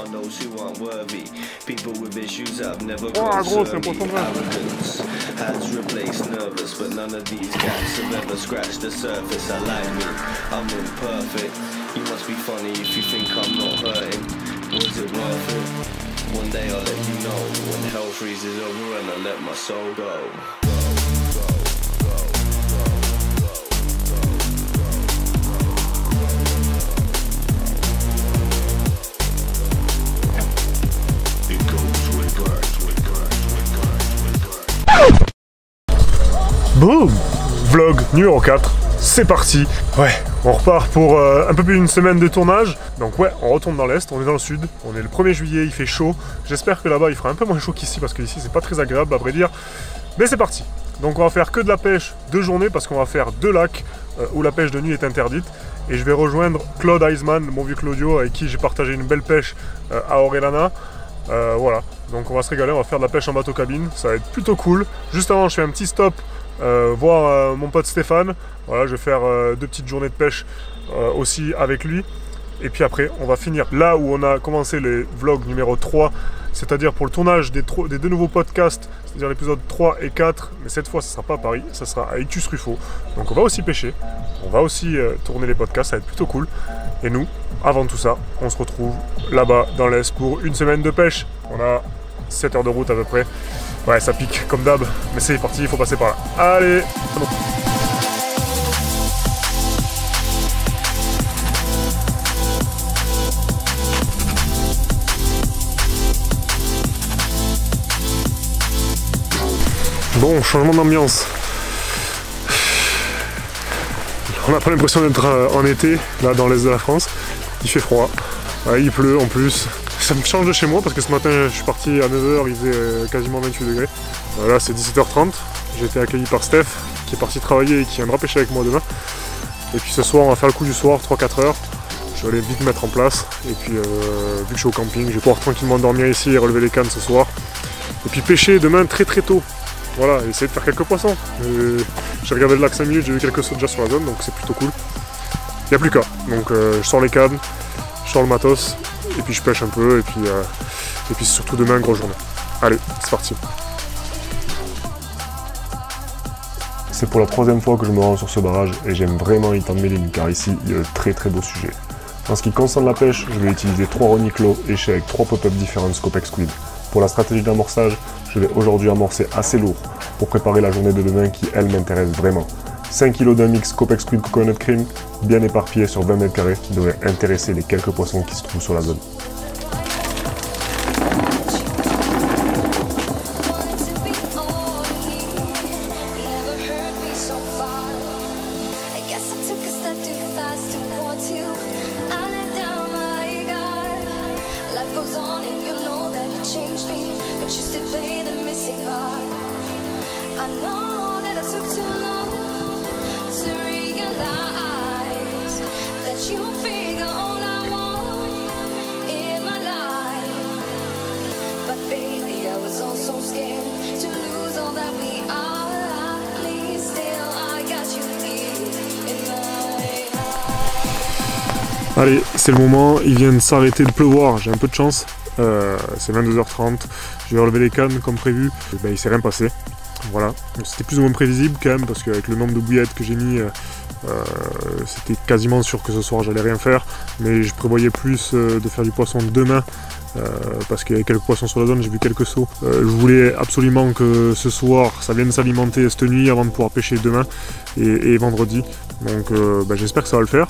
on those who aren't worthy. People with issues have never got arrogance has replaced nervous, but none of these cats have ever scratched the surface. I like me, I'm imperfect. You must be funny if you think I'm not hurting. Was it worth it? One day I'll let you know when hell freezes over and I let my soul go. Boum! Vlog numéro 4, c'est parti! Ouais, on repart pour un peu plus d'une semaine de tournage. Donc ouais, on retourne dans l'Est, on est dans le Sud, on est le 1er juillet, il fait chaud. J'espère que là-bas il fera un peu moins chaud qu'ici, parce qu'ici c'est pas très agréable à vrai dire. Mais c'est parti! Donc on va faire que de la pêche de journée, parce qu'on va faire 2 lacs où la pêche de nuit est interdite. Et je vais rejoindre Claude Eisman, mon vieux Claudio, avec qui j'ai partagé une belle pêche à Orellana. Voilà, donc on va se régaler, on va faire de la pêche en bateau cabine, ça va être plutôt cool. Juste avant, je fais un petit stop, voir mon pote Stéphane. Voilà, je vais faire 2 petites journées de pêche aussi avec lui. Et puis après, on va finir là où on a commencé les vlogs numéro 3, c'est-à-dire pour le tournage des 2 nouveaux podcasts, c'est-à-dire l'épisode 3 et 4, mais cette fois, ce ne sera pas à Paris, ça sera à Ictus Ruffo. Donc on va aussi pêcher, on va aussi tourner les podcasts, ça va être plutôt cool. Et nous, avant tout ça, on se retrouve là-bas dans l'Est pour une semaine de pêche. On a 7 heures de route à peu près. Ouais, ça pique comme d'hab, mais c'est parti, il faut passer par là. Allez, c'est bon. Bon, changement d'ambiance. On n'a pas l'impression d'être en été, là dans l'Est de la France. Il fait froid, ouais, il pleut en plus. Ça me change de chez moi parce que ce matin je suis parti à 9 h, il faisait quasiment 28 degrés. Là c'est 17 h 30, j'ai été accueilli par Steph qui est parti travailler et qui viendra pêcher avec moi demain. Et puis ce soir on va faire le coup du soir, 3-4 heures. Je vais aller vite me mettre en place. Et puis vu que je suis au camping, je vais pouvoir tranquillement dormir ici et relever les cannes ce soir. Et puis pêcher demain très tôt. Voilà, essayer de faire quelques poissons. J'ai regardé le lac 5 minutes, j'ai vu quelques sauts déjà sur la zone, donc c'est plutôt cool. Il n'y a plus qu'à. Donc je sors les cannes, je sors le matos, et puis je pêche un peu, et puis surtout demain, grosse journée. Allez, c'est parti. C'est pour la 3e fois que je me rends sur ce barrage, et j'aime vraiment y tendre mes lignes, car ici, il y a de très beaux sujets. En ce qui concerne la pêche, je vais utiliser 3 Roniclo échés avec 3 pop-up différents Scopex Squid. Pour la stratégie d'amorçage, je vais aujourd'hui amorcer assez lourd pour préparer la journée de demain qui, elle, m'intéresse vraiment. 5 kg d'un mix Scopex Squid Coconut Cream, bien éparpillé sur 20 mètres carrés, devrait intéresser les quelques poissons qui se trouvent sur la zone. Allez, c'est le moment, il vient de s'arrêter de pleuvoir, j'ai un peu de chance, c'est 22 h 30, je vais relever les cannes comme prévu, et ben, il s'est rien passé, voilà, c'était plus ou moins prévisible quand même, parce qu'avec le nombre de bouillettes que j'ai mis, c'était quasiment sûr que ce soir j'allais rien faire, mais je prévoyais plus de faire du poisson demain, parce qu'il y avait quelques poissons sur la zone, j'ai vu quelques sauts. Je voulais absolument que ce soir ça vienne s'alimenter cette nuit avant de pouvoir pêcher demain et vendredi, donc ben, j'espère que ça va le faire.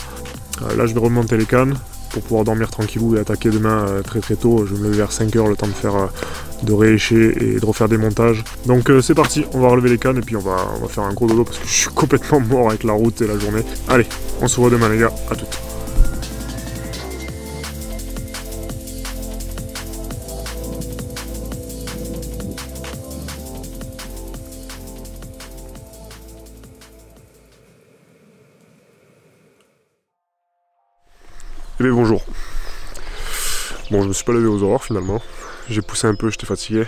Là je vais remonter les cannes pour pouvoir dormir tranquillou et attaquer demain très tôt. Je vais me lever vers 5 h, le temps de faire de réécher et de refaire des montages. Donc c'est parti, on va relever les cannes et puis on va faire un gros dodo parce que je suis complètement mort avec la route et la journée. Allez, on se voit demain les gars, à toutes. Eh bien bonjour. Bon, je me suis pas levé aux aurores finalement. J'ai poussé un peu, j'étais fatigué.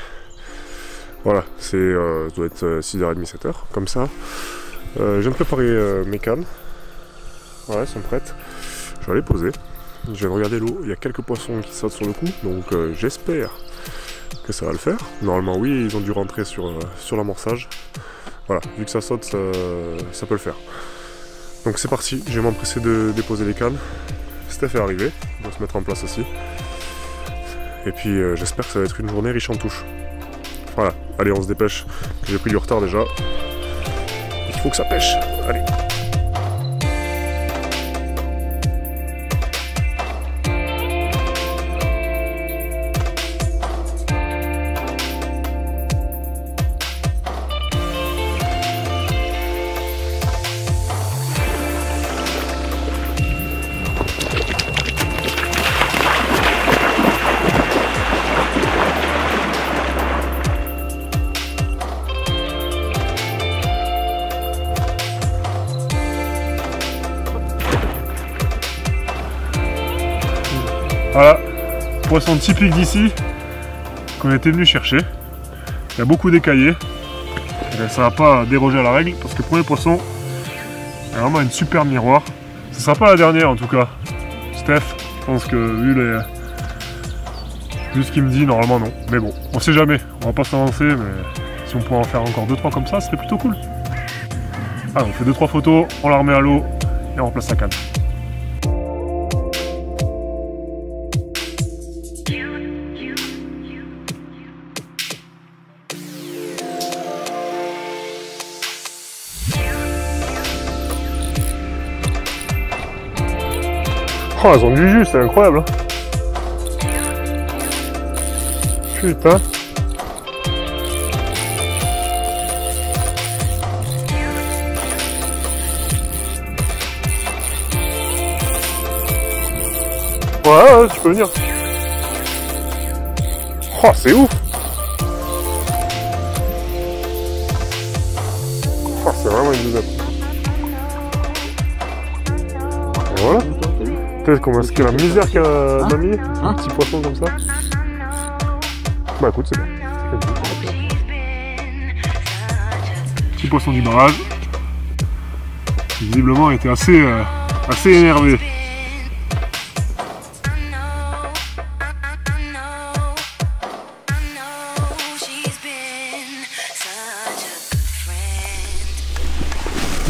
Voilà, ça doit être 6h30, 7h, comme ça. Je viens de préparer mes cannes. Voilà, elles sont prêtes. Je vais les poser. Je viens de regarder l'eau, il y a quelques poissons qui sautent sur le coup, donc j'espère que ça va le faire. Normalement oui, ils ont dû rentrer sur l'amorçage. Voilà, vu que ça saute, ça peut le faire. Donc c'est parti, je vais m'empresser de déposer les cannes. Steph est arrivé, il va se mettre en place aussi. Et puis j'espère que ça va être une journée riche en touches. Voilà, allez on se dépêche, j'ai pris du retard déjà. Il faut que ça pêche, allez. Voilà, poisson typique d'ici qu'on était venu chercher. Il y a beaucoup d'écaillés. Ça ne va pas déroger à la règle parce que le premier poisson est vraiment une super miroir. Ce ne sera pas la dernière en tout cas. Steph, je pense que vu ce qu'il me dit, normalement non. Mais bon, on sait jamais. On va pas s'avancer, mais si on pouvait en faire encore 2-3 comme ça, ce serait plutôt cool. Ah, on fait 2-3 photos, on la remet à l'eau et on remplace la canne. Oh, elles ont du jus, c'est incroyable. Hein. Putain. Ouais, tu peux venir. Oh, c'est ouf. Oh, c'est vraiment une douzaine. Voilà. Peut-être comment est-ce que la misère qu'a mamie, un petit poisson comme ça. Bah écoute, c'est bon. Petit poisson du barrage. Qui visiblement était assez énervé.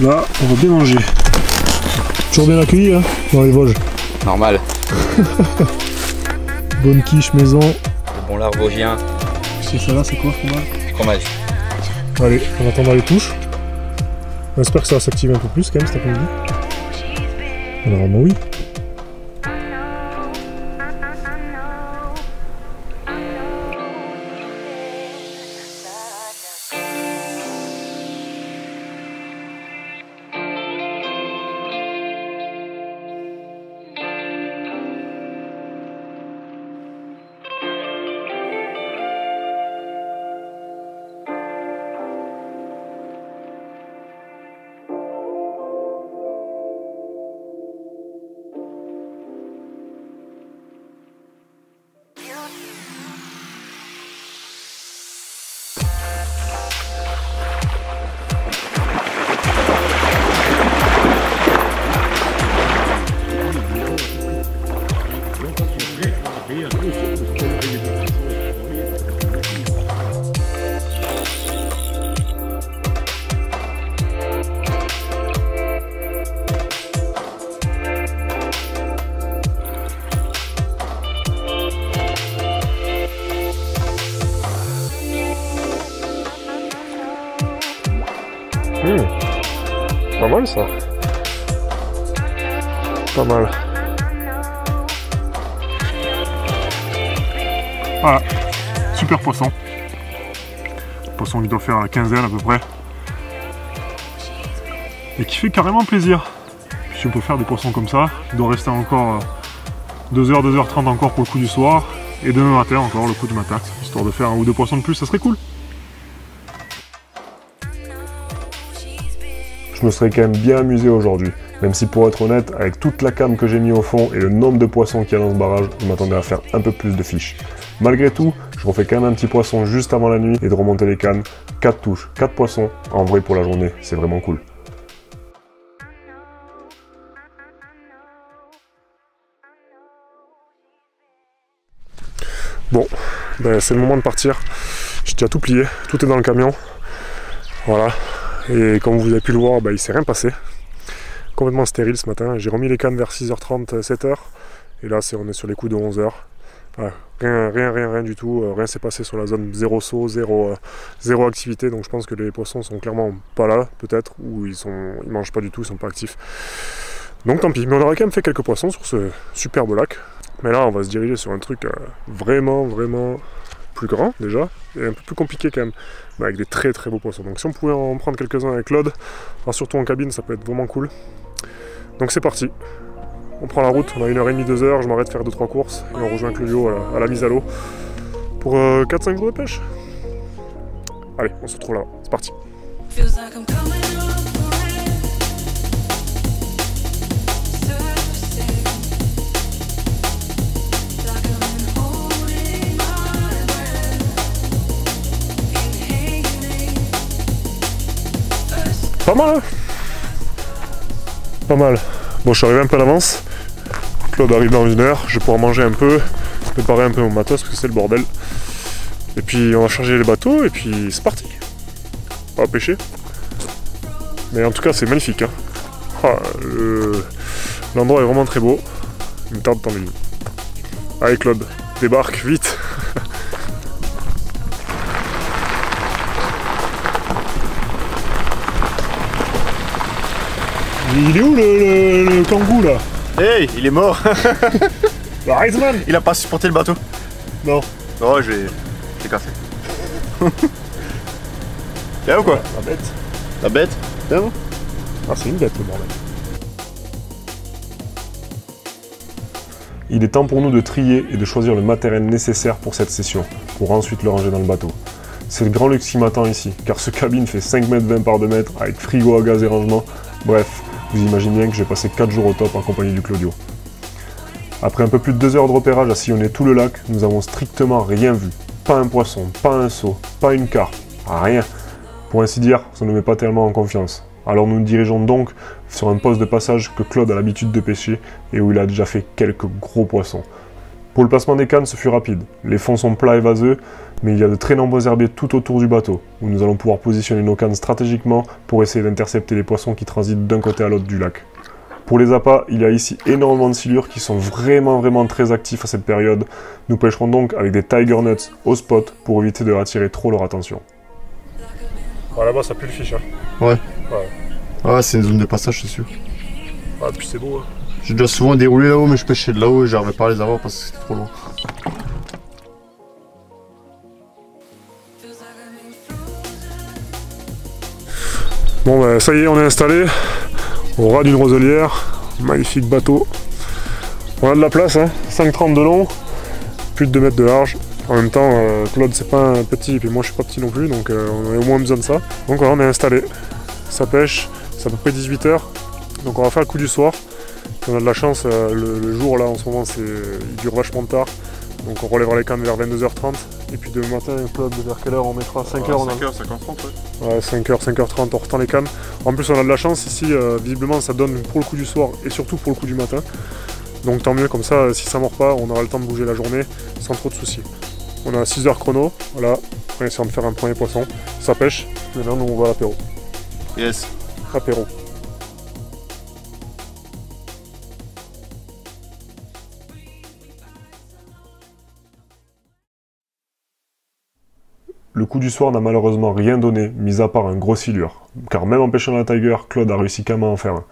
Là, on va bien manger. Toujours bien accueilli hein, dans les Vosges. Normal. Bonne quiche maison. Le bon lard vosgien. C'est ça là, c'est quoi fromage? Fromage. Allez, on attendra les touches. On espère que ça va s'activer un peu plus quand même cet après-midi. Normalement oui. Pas mal ça. Pas mal. Voilà, super poisson. Poisson qui doit faire la quinzaine à peu près. Et qui fait carrément plaisir. Si on peut faire des poissons comme ça, il doit rester encore 2h, 2h30 encore pour le coup du soir. Et demain matin encore le coup du matin. Histoire de faire 1 ou 2 poissons de plus, ça serait cool. Je me serais quand même bien amusé aujourd'hui, même si pour être honnête, avec toute la cam que j'ai mis au fond et le nombre de poissons qu'il y a dans ce barrage, je m'attendais à faire un peu plus de fiches. Malgré tout, je refais quand même un petit poisson juste avant la nuit et de remonter les cannes. 4 touches, 4 poissons, en vrai pour la journée, c'est vraiment cool. Bon, ben, c'est le moment de partir. J'ai déjà tout plié, tout est dans le camion. Voilà. Et comme vous avez pu le voir, ben, il s'est rien passé. Complètement stérile ce matin. J'ai remis les cannes vers 6h30, 7h. Et là, on est sur les coups de 11h. Voilà. Rien du tout. Rien s'est passé sur la zone, zéro saut, zéro activité. Donc je pense que les poissons sont clairement pas là, peut-être, ou ils mangent pas du tout, ils sont pas actifs. Donc tant pis. Mais on aurait quand même fait quelques poissons sur ce superbe lac. Mais là, on va se diriger sur un truc vraiment plus grand déjà, et un peu plus compliqué quand même, mais avec des très beaux poissons. Donc si on pouvait en prendre quelques-uns avec Claude, surtout en cabine, ça peut être vraiment cool. Donc c'est parti. On prend la route, on a 1h30, 2h, je m'arrête faire 2-3 courses, et on rejoint Claudio à la mise à l'eau pour 4-5 jours de pêche. Allez, on se retrouve là, c'est parti. Pas mal, hein? Pas mal. Bon, je suis arrivé un peu à l'avance. Claude arrive dans 1h, je vais pouvoir manger un peu, préparer un peu mon matos parce que c'est le bordel. Et puis on va charger les bateaux et puis c'est parti. On va pêcher. Mais en tout cas c'est magnifique, hein. L'endroit est vraiment très beau. Il me tarde tant de vie. Allez Claude, débarque vite. Il est où le kangou là? Hey, il est mort. Le Heisman. Il a pas supporté le bateau. Non. Oh, je l'ai cassé. Y'a ou quoi? La bête. La bête? Y'a où? Ah, c'est une bête le bordel. Il est temps pour nous de trier et de choisir le matériel nécessaire pour cette session, pour ensuite le ranger dans le bateau. C'est le grand luxe qui m'attend ici, car ce cabine fait 5,20 m par 2 m avec frigo à gaz et rangement. Bref, vous imaginez bien que j'ai passé 4 jours au top en compagnie du Claudio. Après un peu plus de 2 heures de repérage à sillonner tout le lac, nous avons strictement rien vu. Pas un poisson, pas un seau, pas une carpe, rien. Pour ainsi dire, ça ne met pas tellement en confiance. Alors nous nous dirigeons donc sur un poste de passage que Claude a l'habitude de pêcher et où il a déjà fait quelques gros poissons. Pour le placement des cannes, ce fut rapide. Les fonds sont plats et vaseux, mais il y a de très nombreux herbiers tout autour du bateau, où nous allons pouvoir positionner nos cannes stratégiquement pour essayer d'intercepter les poissons qui transitent d'un côté à l'autre du lac. Pour les appâts, il y a ici énormément de silures qui sont vraiment très actifs à cette période. Nous pêcherons donc avec des tiger nuts au spot pour éviter de attirer trop leur attention. Ah, là-bas ça pue le fiche, hein. Ouais. Ah, c'est une zone de passage, c'est sûr. Ah, puis c'est beau, hein. J'ai déjà souvent déroulé là-haut, mais je pêchais de là-haut et j'arrivais pas à les avoir parce que c'était trop loin. Bon bah ça y est, on est installé au ras d'une roselière, magnifique bateau. On a de la place, hein, 5,30 de long, plus de 2 mètres de large. En même temps, Claude c'est pas un petit, et puis moi je suis pas petit non plus, donc on a au moins besoin de ça. Donc voilà, on est installé, ça pêche, c'est à peu près 18 h, donc on va faire le coup du soir. On a de la chance, le jour là en ce moment il dure vachement tard, donc on relèvera les cannes vers 22h30. Et puis demain matin, Claude, vers quelle heure on mettra? 5h, 5h, 5h30, ouais. Ouais, 5h, 5h30, on retend les cannes. En plus, on a de la chance ici, visiblement, ça donne pour le coup du soir et surtout pour le coup du matin. Donc tant mieux, comme ça, si ça mord pas, on aura le temps de bouger la journée sans trop de soucis. On a 6 h chrono, voilà, on essaie de faire un premier poisson. Ça pêche, maintenant nous on va à l'apéro. Yes. Apéro. Le coup du soir n'a malheureusement rien donné, mis à part un gros silure, car même en pêchant la tiger, Claude a réussi quand même à en faire un.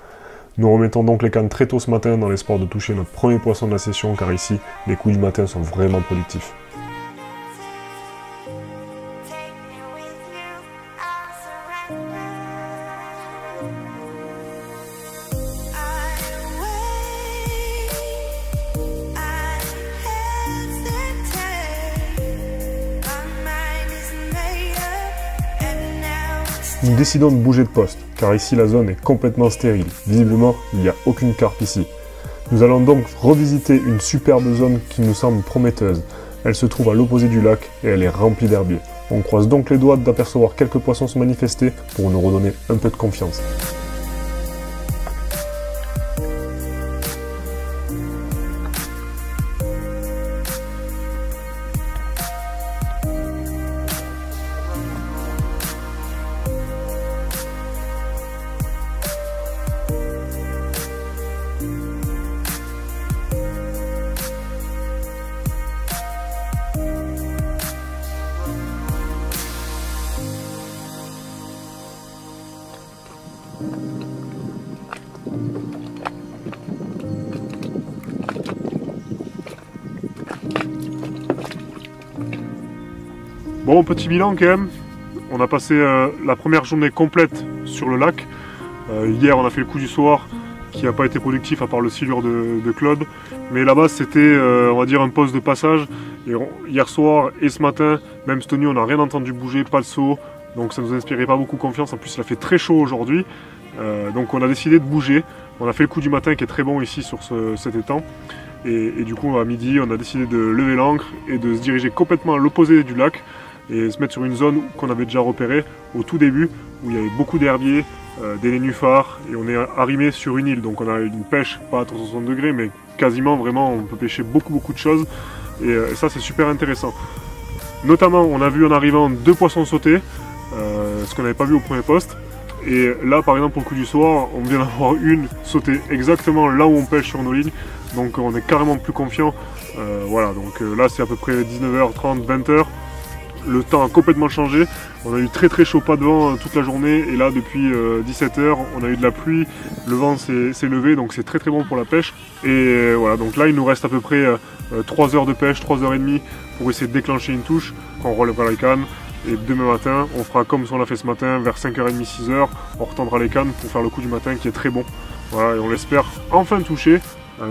Nous remettons donc les cannes très tôt ce matin dans l'espoir de toucher notre premier poisson de la session, car ici, les coups du matin sont vraiment productifs. Nous décidons de bouger de poste, car ici la zone est complètement stérile. Visiblement, il n'y a aucune carpe ici. Nous allons donc revisiter une superbe zone qui nous semble prometteuse. Elle se trouve à l'opposé du lac et elle est remplie d'herbiers. On croise donc les doigts d'apercevoir quelques poissons se manifester pour nous redonner un peu de confiance. Bon, petit bilan quand même. On a passé la première journée complète sur le lac. Hier, on a fait le coup du soir qui n'a pas été productif à part le silure de Claude. Mais là-bas, c'était, on va dire, un poste de passage. Et hier soir et ce matin, même cette nuit, on n'a rien entendu bouger, pas de saut. Donc ça nous inspirait pas beaucoup confiance. En plus, il a fait très chaud aujourd'hui. Donc on a décidé de bouger. On a fait le coup du matin qui est très bon ici sur cet étang. Et du coup, à midi, on a décidé de lever l'ancre et de se diriger complètement à l'opposé du lac. Et se mettre sur une zone qu'on avait déjà repérée au tout début, où il y avait beaucoup d'herbiers, des nénuphars, et on est arrimé sur une île. Donc on a une pêche, pas à 360 degrés, mais quasiment vraiment, on peut pêcher beaucoup de choses. Et ça, c'est super intéressant. Notamment, on a vu en arrivant 2 poissons sauter, ce qu'on n'avait pas vu au premier poste. Et là, par exemple, au coup du soir, on vient d'avoir une sauter exactement là où on pêche sur nos lignes. Donc on est carrément plus confiant. Voilà, donc là, c'est à peu près 19h30, 20h. Le temps a complètement changé, on a eu très chaud, pas de vent toute la journée, et là depuis 17h on a eu de la pluie, le vent s'est levé, donc c'est très bon pour la pêche. Et voilà, donc là il nous reste à peu près 3 heures de pêche, 3h30 pour essayer de déclencher une touche quand on relèvera les cannes. Et demain matin on fera comme on l'a fait ce matin, vers 5h30, 6h, on retendra les cannes pour faire le coup du matin qui est très bon. Voilà, et on l'espère enfin toucher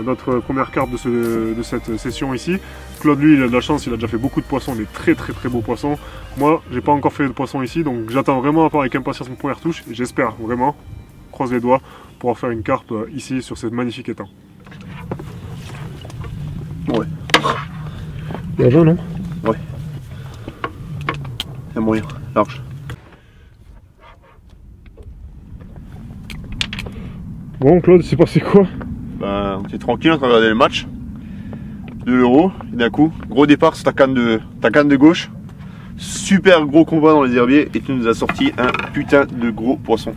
notre première carte de cette session ici. Claude, lui, il a de la chance, il a déjà fait beaucoup de poissons, des très beaux poissons. Moi, j'ai pas encore fait de poissons ici, donc j'attends vraiment à part avec impatience mon première touche, et j'espère vraiment, croise les doigts, pouvoir faire une carpe ici sur ce magnifique étang. Ouais. Il y a 20, non? Ouais. Il y a moyen, large. Bon, Claude, c'est passé quoi? Ben, on était tranquille, on a regardé le match de l'Euro, et d'un coup, gros départ sur ta canne de gauche, super gros combat dans les herbiers, et tu nous as sorti un putain de gros poisson.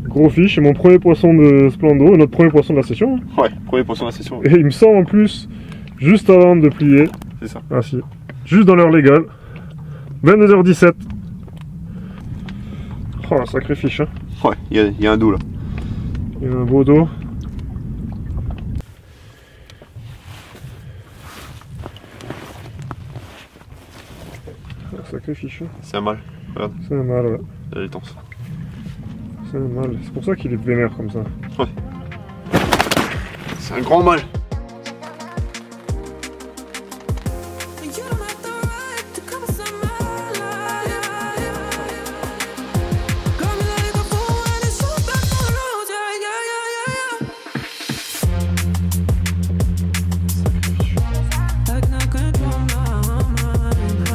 Gros fiche, c'est mon premier poisson de Splando, notre premier poisson de la session. Ouais, premier poisson de la session. Et il me sort en plus, juste avant de plier. C'est ça. Ah si, juste dans l'heure légale, 22h17. Oh, un sacré fiche, hein. Ouais, il y a un dos là. Il y a un beau dos. Sacré fichu. C'est un mâle, regarde. C'est un mâle, ouais. Il est tense. C'est un mâle. C'est pour ça qu'il est vénère comme ça. Ouais. C'est un grand mâle.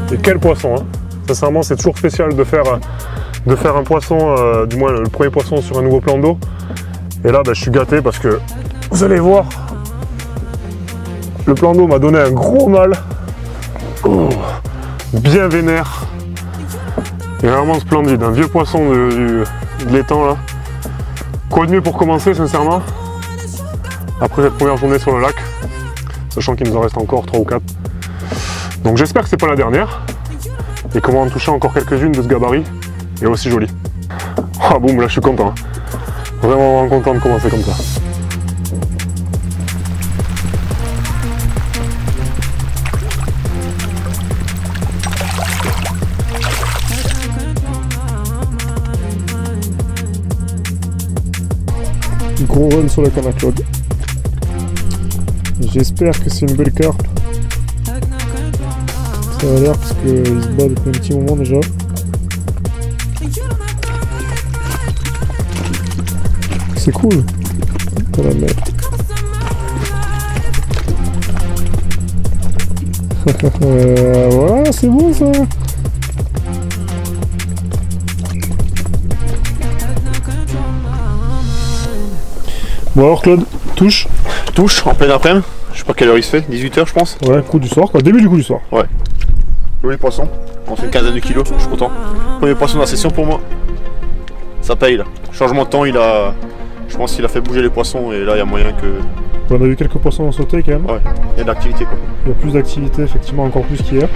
Et quel poisson, hein. Sincèrement, c'est toujours spécial de faire un poisson, du moins le premier poisson sur un nouveau plan d'eau. Et là, je suis gâté parce que vous allez voir, le plan d'eau m'a donné un gros mal, bien vénère, et vraiment splendide, un vieux poisson de l'étang là. Quoi de mieux pour commencer, sincèrement, après cette première journée sur le lac, sachant qu'il nous en reste encore 3 ou 4. Donc j'espère que c'est pas la dernière, et qu'on va en toucher encore quelques-unes de ce gabarit, et aussi joli. Ah boum, là je suis content, hein. Vraiment content de commencer comme ça. Gros run sur le canne à Claude. J'espère que c'est une belle carpe. Ça a l'air parce qu'il se bat depuis un petit moment déjà. C'est cool. On va la mettre. Voilà, c'est bon ça. Bon alors Claude, touche. Touche en plein après-midi. Je sais pas quelle heure il se fait, 18h je pense. Ouais, coup du soir quoi, début du coup du soir. Ouais. Joli poisson. On fait une quinzaine de kilos, je suis content. Premier poisson de la session pour moi. Ça paye là. Changement de temps, je pense qu'il a fait bouger les poissons et là il y a moyen que... On a vu quelques poissons sauter quand même. Ouais, il y a de l'activité quoi. Il y a plus d'activité effectivement, encore plus qu'hier.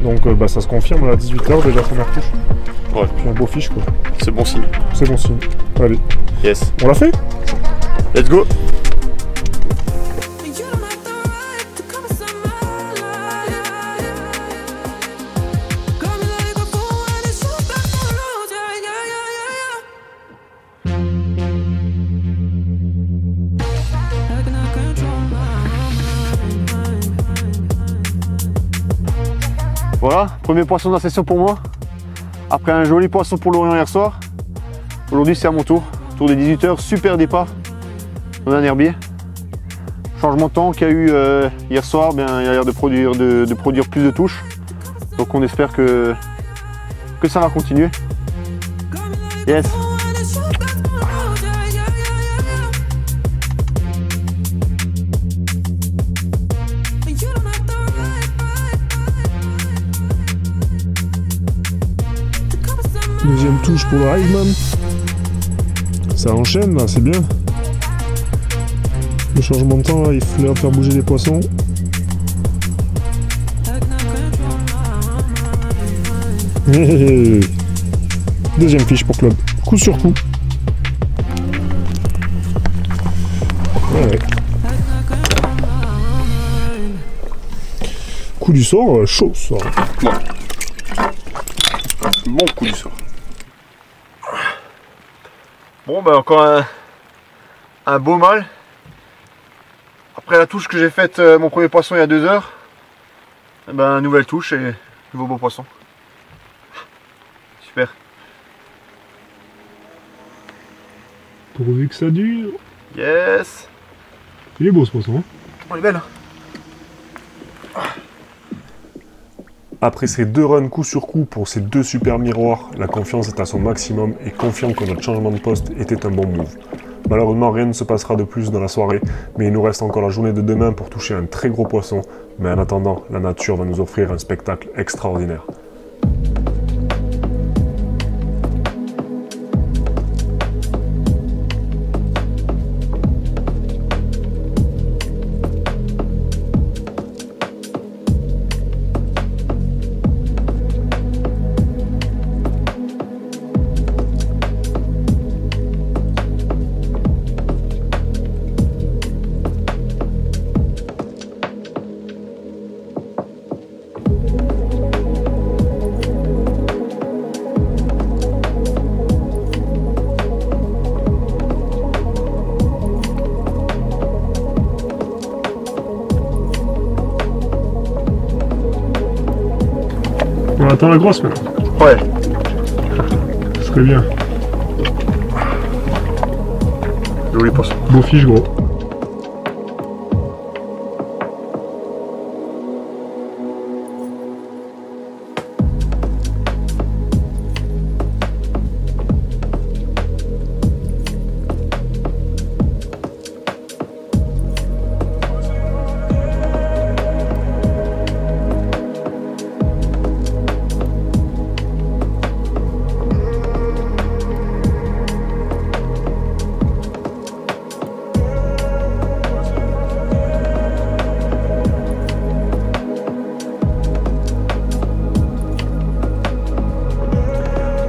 Donc ça se confirme à 18h déjà première touche. Ouais. Puis un beau fiche quoi. C'est bon signe. C'est bon signe. Allez. Yes. On l'a fait? Let's go. Voilà, premier poisson de la session pour moi. Après un joli poisson pour Lorient hier soir. Aujourd'hui c'est à mon tour. Tour des 18h, super départ dans un herbier. Changement de temps qu'il y a eu hier soir, bien, il a l'air de produire plus de touches. Donc on espère que ça va continuer. Yes. Deuxième touche pour le Heisman. Ça enchaîne là, c'est bien. Le changement de temps là, il fallait faire bouger les poissons. Deuxième fiche pour Claude. Coup sur coup. Ouais. Coup du sort, chaud ça. Bon. Bon coup du sort. Bon bah encore un beau mâle. Après la touche que j'ai faite mon premier poisson il y a 2 heures, eh ben nouvelle touche et nouveau beau poisson. Super. Pourvu que ça dure. Yes. Il est beau ce poisson. Hein. Oh, il est belle. Après ces 2 runs coup sur coup pour ces 2 super miroirs, la confiance est à son maximum et confirme que notre changement de poste était un bon move. Malheureusement, rien ne se passera de plus dans la soirée, mais il nous reste encore la journée de demain pour toucher un très gros poisson. Mais en attendant, la nature va nous offrir un spectacle extraordinaire. On attend la grosse maintenant. Ouais. Ce serait bien. Joli poisson. Beau fiche gros.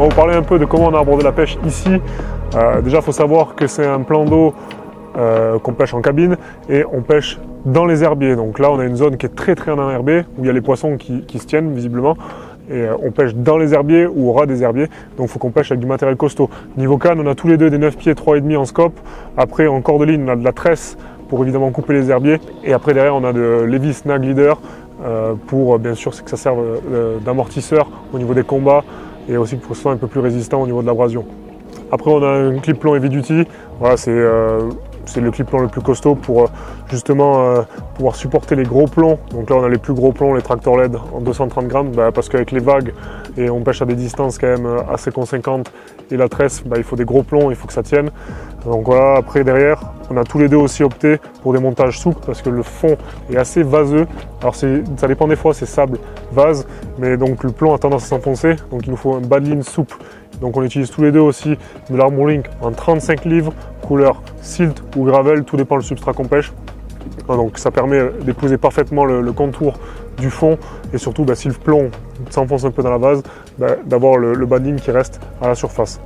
On va vous parler un peu de comment on a abordé la pêche ici. Déjà, il faut savoir que c'est un plan d'eau qu'on pêche en cabine et on pêche dans les herbiers. Donc là, on a une zone qui est très en enherbée où il y a les poissons qui se tiennent visiblement. Et on pêche dans les herbiers ou au ras des herbiers. Donc il faut qu'on pêche avec du matériel costaud. Niveau canne, on a tous les deux des 9 pieds 3,5 en scope. Après, en cordeline, on a de la tresse pour évidemment couper les herbiers. Et après, derrière, on a de Levis Snag Leader pour, bien sûr, c'est que ça serve d'amortisseur au niveau des combats. Et aussi pour que ce soit un peu plus résistant au niveau de l'abrasion. Après on a un clip plomb Heavy Duty, voilà, c'est le clip plomb le plus costaud pour justement pouvoir supporter les gros plombs. Donc là on a les plus gros plombs, les tracteurs LED en 230 grammes, parce qu'avec les vagues et on pêche à des distances quand même assez conséquentes et la tresse, il faut des gros plombs, il faut que ça tienne. Donc voilà, après derrière, on a tous les deux aussi opté pour des montages souples parce que le fond est assez vaseux. Alors ça dépend des fois, c'est sable, vase, mais donc le plomb a tendance à s'enfoncer, donc il nous faut un badline souple. Donc on utilise tous les deux aussi de l'Armor Link en 35 livres, couleur silt ou gravel, tout dépend du substrat qu'on pêche. Donc ça permet d'épouser parfaitement le contour du fond et surtout si le plomb s'enfonce un peu dans la base, d'avoir le banding qui reste à la surface.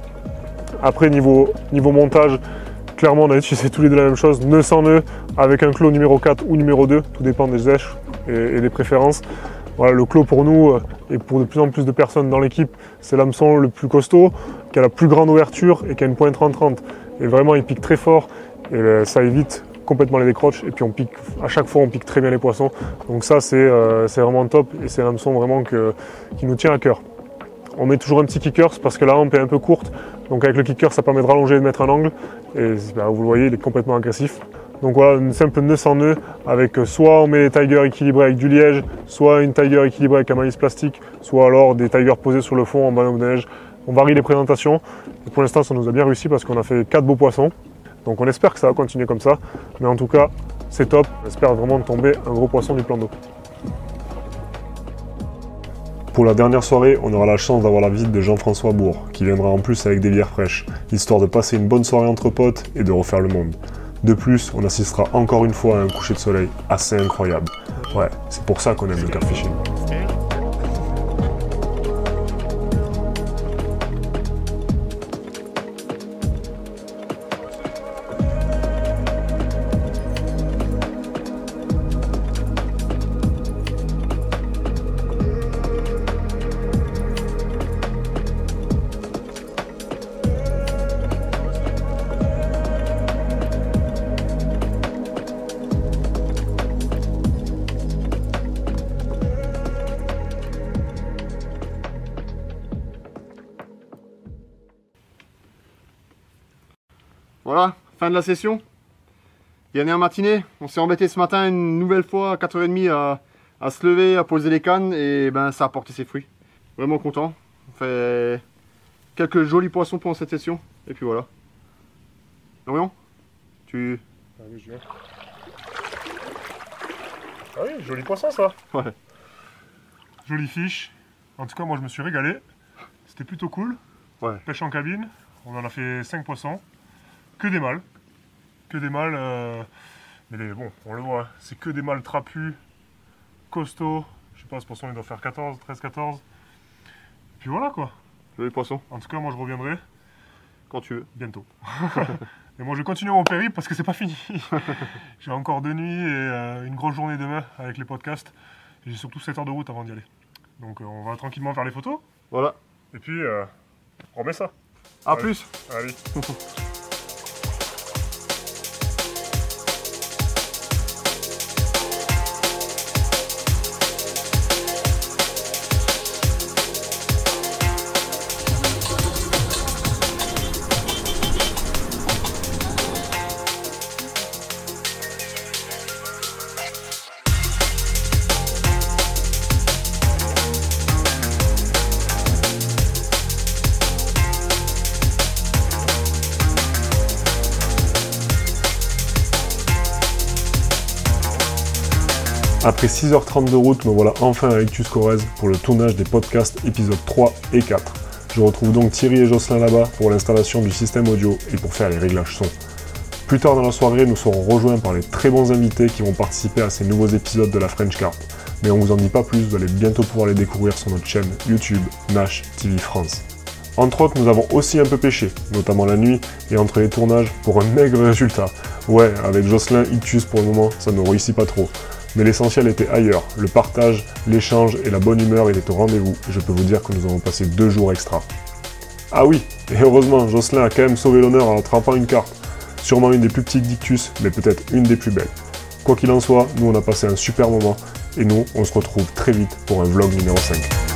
Après niveau montage, clairement on a utilisé tous les deux la même chose, nœud sans nœud avec un clos numéro 4 ou numéro 2, tout dépend des éches et des préférences. Voilà, le clos pour nous et pour de plus en plus de personnes dans l'équipe, c'est l'hameçon le plus costaud, qui a la plus grande ouverture et qui a une pointe 30-30. Et vraiment il pique très fort et ça évite complètement les décroches et puis à chaque fois on pique très bien les poissons. Donc ça c'est vraiment top et c'est un hameçon vraiment qui nous tient à cœur. On met toujours un petit kicker parce que la rampe est un peu courte, donc avec le kicker ça permet de rallonger et de mettre un angle et vous le voyez il est complètement agressif. Donc voilà, une simple nœud sans nœud avec soit on met des tigers équilibrés avec du liège, soit une tiger équilibrée avec un malice plastique, soit alors des tigers posés sur le fond en ballon de neige. On varie les présentations et pour l'instant ça nous a bien réussi parce qu'on a fait 4 beaux poissons. Donc on espère que ça va continuer comme ça, mais en tout cas c'est top, on espère vraiment tomber un gros poisson du plan d'eau. Pour la dernière soirée, on aura la chance d'avoir la visite de Jean-François Bourg, qui viendra en plus avec des bières fraîches, histoire de passer une bonne soirée entre potes et de refaire le monde. De plus, on assistera encore une fois à un coucher de soleil assez incroyable. Ouais, c'est pour ça qu'on aime le carp fishing. Voilà, fin de la session. Dernière matinée, on s'est embêté ce matin une nouvelle fois à 4h30 à se lever, à poser les cannes et ça a porté ses fruits. Vraiment content. On fait quelques jolis poissons pendant cette session et puis voilà. Lorion, tu... Ah oui, je viens. Ah oui, joli poisson ça. Ouais. Jolie fiche. En tout cas, moi je me suis régalé. C'était plutôt cool. Ouais. Pêche en cabine. On en a fait 5 poissons. Que des mâles. Que des mâles. Mais bon, on le voit. C'est que des mâles trapus, costauds. Je sais pas, ce poisson il doit faire 14, 13, 14. Puis voilà quoi. Joli poisson. En tout cas, moi je reviendrai. Quand tu veux. Bientôt. Et moi je continue mon périple parce que c'est pas fini. J'ai encore 2 nuits et une grosse journée demain avec les podcasts. Et j'ai surtout 7 heures de route avant d'y aller. Donc on va tranquillement faire les photos. Voilà. Et puis on remet ça. A plus. Allez. Après 6h30 de route, me voilà enfin à Ictus Corrèze pour le tournage des podcasts épisodes 3 et 4. Je retrouve donc Thierry et Jocelyn là-bas pour l'installation du système audio et pour faire les réglages son. Plus tard dans la soirée, nous serons rejoints par les très bons invités qui vont participer à ces nouveaux épisodes de la French Carp. Mais on vous en dit pas plus, vous allez bientôt pouvoir les découvrir sur notre chaîne YouTube Nash TV France. Entre autres, nous avons aussi un peu pêché, notamment la nuit et entre les tournages pour un maigre résultat. Ouais, avec Jocelyn Ictus pour le moment, ça ne réussit pas trop. Mais l'essentiel était ailleurs, le partage, l'échange et la bonne humeur étaient au rendez-vous, et je peux vous dire que nous avons passé 2 jours extra. Ah oui, et heureusement, Jocelyn a quand même sauvé l'honneur en attrapant une carpe. Sûrement une des plus petites d'Ictus, mais peut-être une des plus belles. Quoi qu'il en soit, nous on a passé un super moment, et nous on se retrouve très vite pour un vlog numéro 5.